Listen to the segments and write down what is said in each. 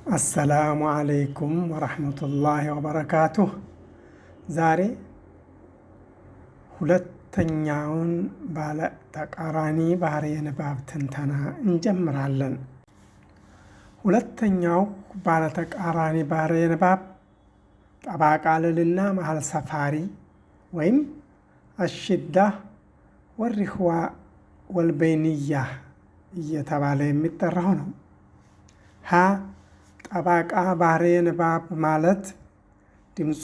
አሰላሙ አለይኩም ወረሕመቱላሂ ወበረካቱህ። ዛሬ ሁለተኛውን ባለ ተቃራኒ ባህርየ ንባብ ትንተና እንጀምራለን። ሁለተኛው ባለ ተቃራኒ ባህርየ ንባብ ጠባቃልልና መሀል ሰፋሪ ወይም አሽዳ ወሪኽዋ ወልበይንያ እየተባለ የሚጠራው ነው። ሀ ጠባቃ ባህርየ ንባብ ማለት ድምፁ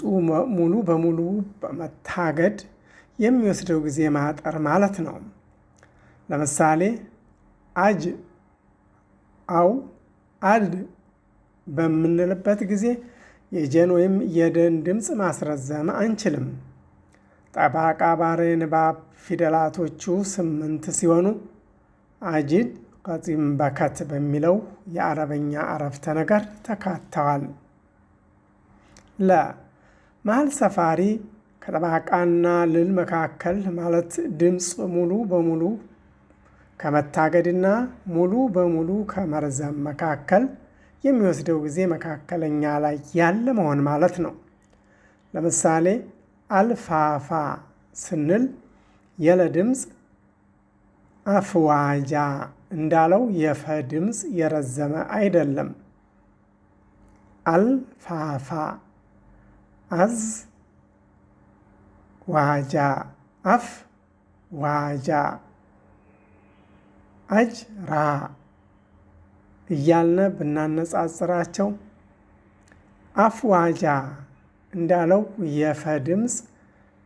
ሙሉ በሙሉ በመታገድ የሚወስደው ጊዜ ማጠር ማለት ነው። ለምሳሌ አጅ አው አድ በምንልበት ጊዜ የጀን ወይም የደን ድምፅ ማስረዘም አንችልም። ጠባቃ ባህርየ ንባብ ፊደላቶቹ 8 ሲሆኑ አጅድ ቀጢም በከት በሚለው የአረበኛ አረፍተ ነገር ተካተዋል። መሀል ሰፋሪ ከጠባቃና ልል መካከል ማለት ድምፅ ሙሉ በሙሉ ከመታገድና ሙሉ በሙሉ ከመርዘም መካከል የሚወስደው ጊዜ መካከለኛ ላይ ያለ መሆን ማለት ነው። ለምሳሌ አልፋፋ ስንል የለ ድምፅ አፍዋጃ እንዳለው የፈ ድምፅ የረዘመ አይደለም። አልፋፋ አዝ ዋጃ አፍ ዋጃ አጅራ እያልነ ብናነጻጽራቸው አፍ ዋጃ እንዳለው የፈ ድምፅ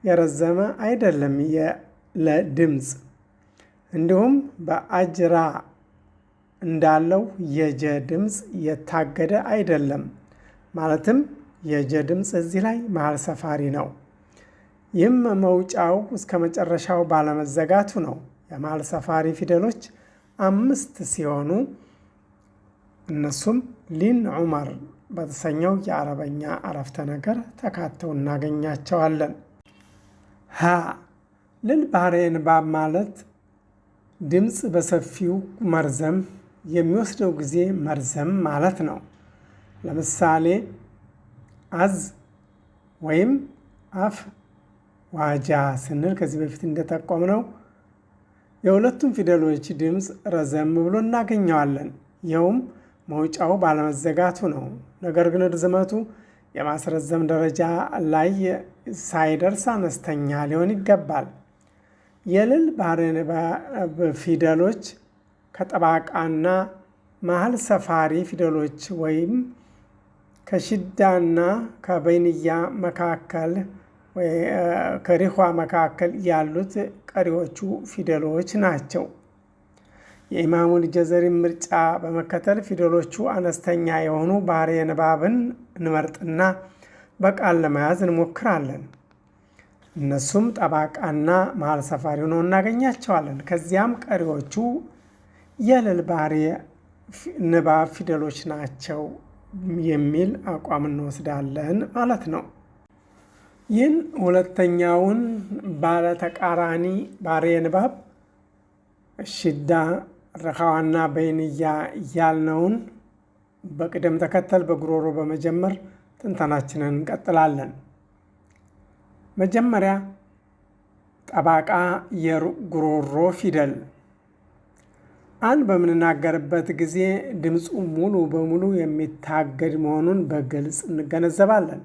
የረዘመ አይደለም ለድምፅ። እንዲሁም በአጅራ እንዳለው የጀ ድምፅ የታገደ አይደለም። ማለትም የጀ ድምፅ እዚህ ላይ መሀል ሰፋሪ ነው። ይህም መውጫው እስከ መጨረሻው ባለመዘጋቱ ነው። የመሀል ሰፋሪ ፊደሎች 5 ሲሆኑ እነሱም ሊን ዑመር በተሰኘው የአረበኛ አረፍተ ነገር ተካተው እናገኛቸዋለን። ሀ ልል ባህርየ ንባብ ማለት ድምፅ በሰፊው መርዘም የሚወስደው ጊዜ መርዘም ማለት ነው። ለምሳሌ አዝ ወይም አፍ ዋጃ ስንል ከዚህ በፊት እንደጠቆምነው የሁለቱም ፊደሎች ድምፅ ረዘም ብሎ እናገኘዋለን። ይኸውም መውጫው ባለመዘጋቱ ነው። ነገር ግን ርዝመቱ የማስረዘም ደረጃ ላይ ሳይደርስ አነስተኛ ሊሆን ይገባል። የልል ባህርየ ንባብ ፊደሎች ከጠባቃና መሀል ሰፋሪ ፊደሎች ወይም ከሽዳና ከበይንያ መካከል ከሪኽዋ መካከል ያሉት ቀሪዎቹ ፊደሎች ናቸው። የኢማሙል ጀዘሪ ምርጫ በመከተል ፊደሎቹ አነስተኛ የሆኑ ባህርየ ንባብን እንመርጥና በቃል ለመያዝ እንሞክራለን። እነሱም ጠባቃና መሀል ሰፋሪ ሆነው እናገኛቸዋለን። ከዚያም ቀሪዎቹ የልል ባህርየ ንባብ ፊደሎች ናቸው የሚል አቋም እንወስዳለን ማለት ነው። ይህን ሁለተኛውን ባለ ተቃራኒ ባህርየ ንባብ ሽዳ፣ ረኻዋና በይንያ ያልነውን በቅደም ተከተል በጉሮሮ በመጀመር ትንተናችንን እንቀጥላለን። መጀመሪያ ጠባቃ የጉሮሮ ፊደል አን በምንናገርበት ጊዜ ድምፁ ሙሉ በሙሉ የሚታገድ መሆኑን በግልጽ እንገነዘባለን።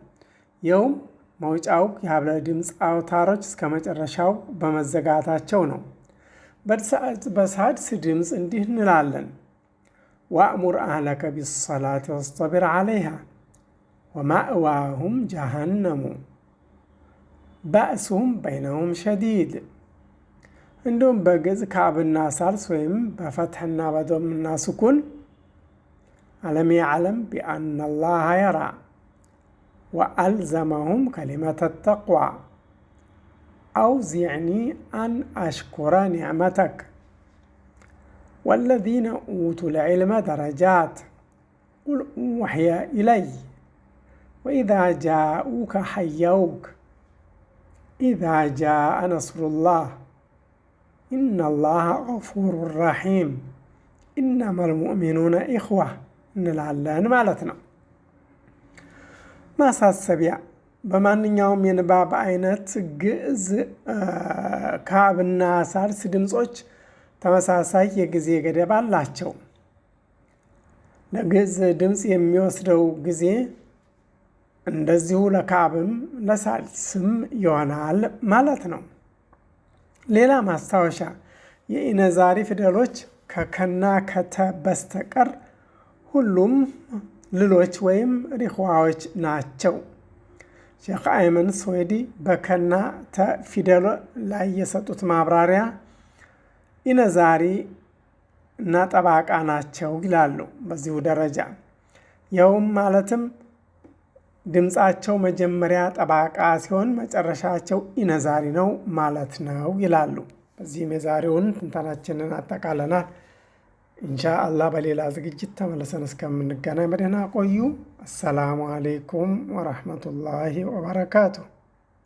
ይኸውም መውጫው የሀብለ ድምፅ አውታሮች እስከ መጨረሻው በመዘጋታቸው ነው። በሳድስ ድምፅ እንዲህ እንላለን። ወአሙር አህለከ ቢሰላቲ ወስጠቢር ዓለይሃ ወማእዋሁም ጀሃነሙ ባእሱም በይነሁም ሸዲድ። እንዲሁም በግዕዝ ከአብና ሳልስ ወይም በፈትሕና በዶምና ስኩን አለም የዕለም ቢአና ላሃ የራ ወአልዘመሁም ከሊመተ ተቅዋ አውዚዕኒ አን አሽኩረ ኒዕመተክ ወለዚነ ኡቱል ዒልመ ደረጃት ቁል ኡሕየ ኢለይ ወኢዛ ጃኡከ ሐየውክ ኢዛ ጃአ ነስሩላህ ኢነላሃ ገፉሩን ረሒም ኢነመል ሙእሚኑነ ኢኽዋ እንላለን ማለት ነው። ማሳሰቢያ በማንኛውም የንባብ አይነት ግዕዝ ካብና ሳልስ ድምጾች ተመሳሳይ የጊዜ ገደብ አላቸው። ለግዕዝ ድምፅ የሚወስደው ጊዜ እንደዚሁ ለካብም ለሳልስም ይሆናል ማለት ነው። ሌላ ማስታወሻ የኢነዛሪ ፊደሎች ከከና ከተ በስተቀር ሁሉም ልሎች ወይም ሪኽዋዎች ናቸው። ሼክ አይመን ስዌዲ በከና ተ ፊደል ላይ የሰጡት ማብራሪያ ኢነዛሪ እና ጠባቃ ናቸው ይላሉ። በዚሁ ደረጃ ይኸውም ማለትም ድምፃቸው መጀመሪያ ጠባቃ ሲሆን መጨረሻቸው ኢነዛሪ ነው ማለት ነው ይላሉ። በዚህም የዛሬውን ትንተናችንን አጠቃለናል። ኢንሻአላህ በሌላ ዝግጅት ተመልሰን እስከምንገናኝ በደህና ቆዩ። አሰላሙ አሌይኩም ወረሕመቱላሂ ወበረካቱሁ።